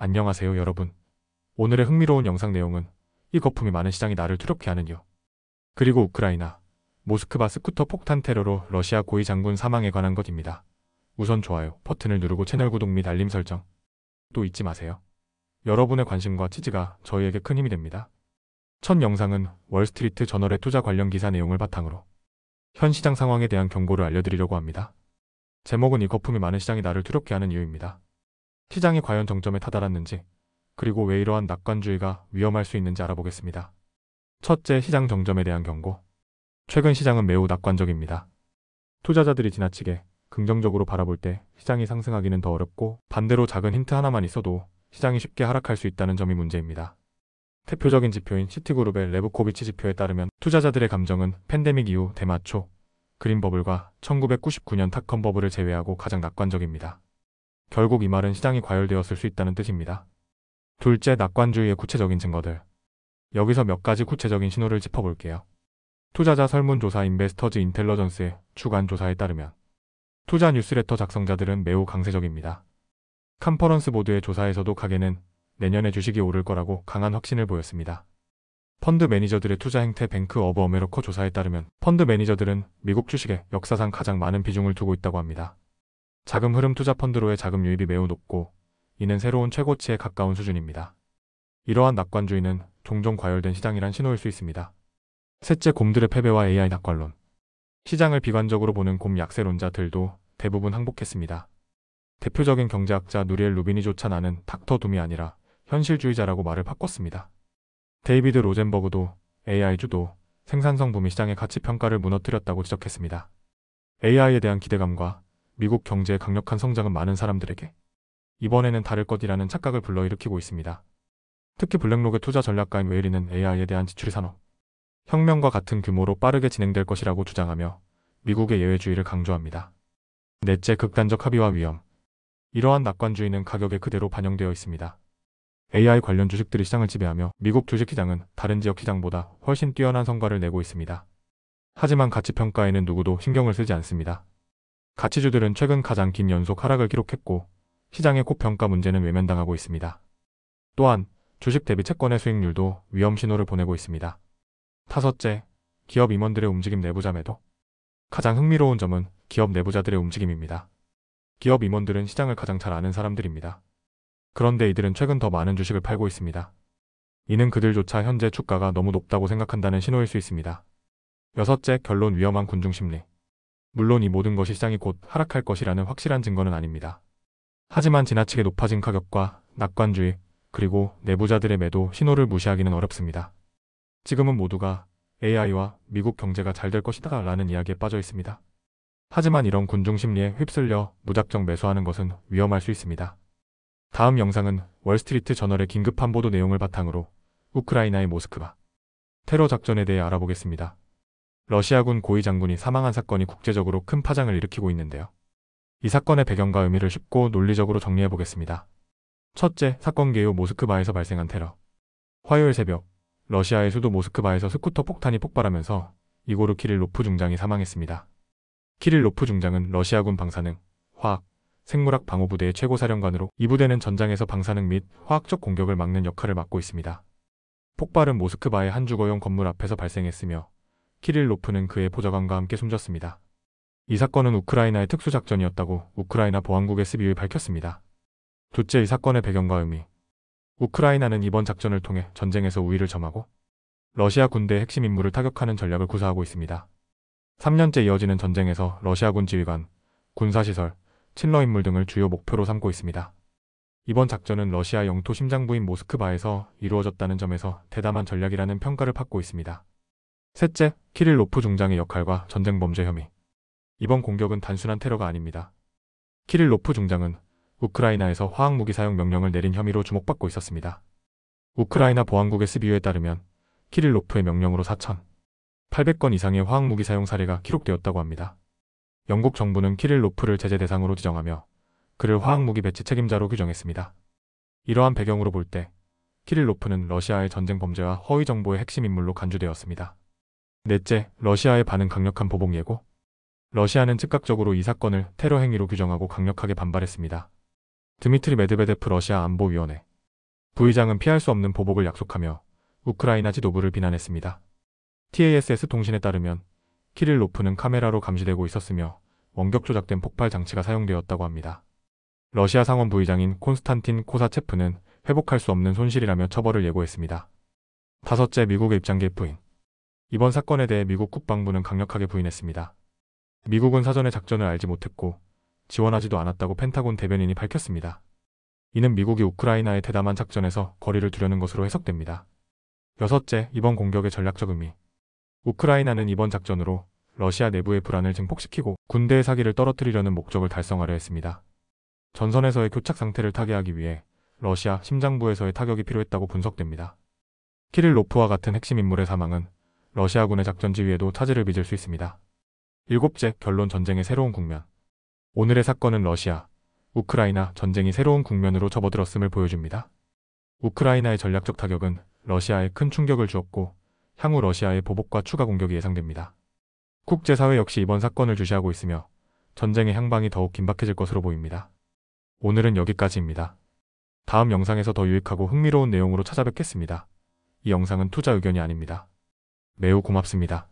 안녕하세요 여러분. 오늘의 흥미로운 영상 내용은 이 거품이 많은 시장이 나를 두렵게 하는 이유, 그리고 우크라이나 모스크바 스쿠터 폭탄 테러로 러시아 고위 장군 사망에 관한 것입니다. 우선 좋아요 버튼을 누르고 채널 구독 및 알림 설정 또 잊지 마세요. 여러분의 관심과 지지가 저희에게 큰 힘이 됩니다. 첫 영상은 월스트리트 저널의 투자 관련 기사 내용을 바탕으로 현 시장 상황에 대한 경고를 알려드리려고 합니다. 제목은 이 거품이 많은 시장이 나를 두렵게 하는 이유입니다. 시장이 과연 정점에 다다랐는지, 그리고 왜 이러한 낙관주의가 위험할 수 있는지 알아보겠습니다. 첫째, 시장 정점에 대한 경고. 최근 시장은 매우 낙관적입니다. 투자자들이 지나치게 긍정적으로 바라볼 때 시장이 상승하기는 더 어렵고, 반대로 작은 힌트 하나만 있어도 시장이 쉽게 하락할 수 있다는 점이 문제입니다. 대표적인 지표인 시티그룹의 레브코비치 지표에 따르면 투자자들의 감정은 팬데믹 이후 대마초, 그린버블과 1999년 닷컴 버블을 제외하고 가장 낙관적입니다. 결국 이 말은 시장이 과열되었을 수 있다는 뜻입니다. 둘째, 낙관주의의 구체적인 증거들. 여기서 몇 가지 구체적인 신호를 짚어볼게요. 투자자 설문조사 인베스터즈 인텔러전스의 주간 조사에 따르면 투자 뉴스레터 작성자들은 매우 강세적입니다. 컨퍼런스 보드의 조사에서도 가게는 내년에 주식이 오를 거라고 강한 확신을 보였습니다. 펀드 매니저들의 투자 행태 뱅크 오브 어메리카 조사에 따르면 펀드 매니저들은 미국 주식에 역사상 가장 많은 비중을 두고 있다고 합니다. 자금 흐름 투자 펀드로의 자금 유입이 매우 높고, 이는 새로운 최고치에 가까운 수준입니다. 이러한 낙관주의는 종종 과열된 시장이란 신호일 수 있습니다. 셋째, 곰들의 패배와 AI 낙관론. 시장을 비관적으로 보는 곰 약세론자들도 대부분 항복했습니다. 대표적인 경제학자 누리엘 루비니조차 나는 닥터 둠이 아니라 현실주의자라고 말을 바꿨습니다. 데이비드 로젠버그도 AI주도 생산성 붐이 시장의 가치평가를 무너뜨렸다고 지적했습니다. AI에 대한 기대감과 미국 경제의 강력한 성장은 많은 사람들에게 이번에는 다를 것이라는 착각을 불러일으키고 있습니다. 특히 블랙록의 투자 전략가인 웨일리는 AI에 대한 지출이 산업 혁명과 같은 규모로 빠르게 진행될 것이라고 주장하며 미국의 예외주의를 강조합니다. 넷째, 극단적 합의와 위험. 이러한 낙관주의는 가격에 그대로 반영되어 있습니다. AI 관련 주식들이 시장을 지배하며 미국 주식시장은 다른 지역 시장보다 훨씬 뛰어난 성과를 내고 있습니다. 하지만 가치평가에는 누구도 신경을 쓰지 않습니다. 가치주들은 최근 가장 긴 연속 하락을 기록했고, 시장의 고평가 문제는 외면당하고 있습니다. 또한 주식 대비 채권의 수익률도 위험 신호를 보내고 있습니다. 다섯째, 기업 임원들의 움직임 내부자 매도. 가장 흥미로운 점은 기업 내부자들의 움직임입니다. 기업 임원들은 시장을 가장 잘 아는 사람들입니다. 그런데 이들은 최근 더 많은 주식을 팔고 있습니다. 이는 그들조차 현재 주가가 너무 높다고 생각한다는 신호일 수 있습니다. 여섯째, 결론 위험한 군중심리. 물론 이 모든 것이 시장이 곧 하락할 것이라는 확실한 증거는 아닙니다. 하지만 지나치게 높아진 가격과 낙관주의, 그리고 내부자들의 매도 신호를 무시하기는 어렵습니다. 지금은 모두가 AI와 미국 경제가 잘 될 것이다 라는 이야기에 빠져 있습니다. 하지만 이런 군중심리에 휩쓸려 무작정 매수하는 것은 위험할 수 있습니다. 다음 영상은 월스트리트 저널의 긴급한 보도 내용을 바탕으로 우크라이나의 모스크바 테러 작전에 대해 알아보겠습니다. 러시아군 고위 장군이 사망한 사건이 국제적으로 큰 파장을 일으키고 있는데요. 이 사건의 배경과 의미를 쉽고 논리적으로 정리해보겠습니다. 첫째, 사건 개요 모스크바에서 발생한 테러. 화요일 새벽, 러시아의 수도 모스크바에서 스쿠터 폭탄이 폭발하면서 이고르 키릴로프 중장이 사망했습니다. 키릴로프 중장은 러시아군 방사능, 화학, 생물학 방어부대의 최고사령관으로 이 부대는 전장에서 방사능 및 화학적 공격을 막는 역할을 맡고 있습니다. 폭발은 모스크바의 한 주거용 건물 앞에서 발생했으며 키릴로프는 그의 보좌관과 함께 숨졌습니다. 이 사건은 우크라이나의 특수작전이었다고 우크라이나 보안국의 SBU에 밝혔습니다. 둘째, 이 사건의 배경과 의미. 우크라이나는 이번 작전을 통해 전쟁에서 우위를 점하고 러시아 군대의 핵심 인물을 타격하는 전략을 구사하고 있습니다. 3년째 이어지는 전쟁에서 러시아군 지휘관, 군사시설, 친러 인물 등을 주요 목표로 삼고 있습니다. 이번 작전은 러시아 영토 심장부인 모스크바에서 이루어졌다는 점에서 대담한 전략이라는 평가를 받고 있습니다. 셋째, 키릴로프 중장의 역할과 전쟁 범죄 혐의. 이번 공격은 단순한 테러가 아닙니다. 키릴로프 중장은 우크라이나에서 화학무기 사용 명령을 내린 혐의로 주목받고 있었습니다. 우크라이나 보안국 SBU에 따르면 키릴로프의 명령으로 4,800건 이상의 화학무기 사용 사례가 기록되었다고 합니다. 영국 정부는 키릴로프를 제재 대상으로 지정하며 그를 화학무기 배치 책임자로 규정했습니다. 이러한 배경으로 볼 때 키릴로프는 러시아의 전쟁 범죄와 허위 정보의 핵심 인물로 간주되었습니다. 넷째, 러시아의 반응 강력한 보복 예고. 러시아는 즉각적으로 이 사건을 테러 행위로 규정하고 강력하게 반발했습니다. 드미트리 메드베데프 러시아 안보위원회 부의장은 피할 수 없는 보복을 약속하며 우크라이나 지도부를 비난했습니다. TASS 통신에 따르면 키릴로프는 카메라로 감시되고 있었으며 원격 조작된 폭발 장치가 사용되었다고 합니다. 러시아 상원 부의장인 콘스탄틴 코사체프는 회복할 수 없는 손실이라며 처벌을 예고했습니다. 다섯째, 미국의 입장계 부인. 이번 사건에 대해 미국 국방부는 강력하게 부인했습니다. 미국은 사전에 작전을 알지 못했고 지원하지도 않았다고 펜타곤 대변인이 밝혔습니다. 이는 미국이 우크라이나의 대담한 작전에서 거리를 두려는 것으로 해석됩니다. 여섯째, 이번 공격의 전략적 의미. 우크라이나는 이번 작전으로 러시아 내부의 불안을 증폭시키고 군대의 사기를 떨어뜨리려는 목적을 달성하려 했습니다. 전선에서의 교착 상태를 타개하기 위해 러시아 심장부에서의 타격이 필요했다고 분석됩니다. 키릴로프와 같은 핵심 인물의 사망은 러시아군의 작전 지휘에도 차질을 빚을 수 있습니다. 일곱째, 결론 전쟁의 새로운 국면. 오늘의 사건은 러시아, 우크라이나 전쟁이 새로운 국면으로 접어들었음을 보여줍니다. 우크라이나의 전략적 타격은 러시아에 큰 충격을 주었고 향후 러시아의 보복과 추가 공격이 예상됩니다. 국제사회 역시 이번 사건을 주시하고 있으며 전쟁의 향방이 더욱 긴박해질 것으로 보입니다. 오늘은 여기까지입니다. 다음 영상에서 더 유익하고 흥미로운 내용으로 찾아뵙겠습니다. 이 영상은 투자 의견이 아닙니다. 매우 고맙습니다.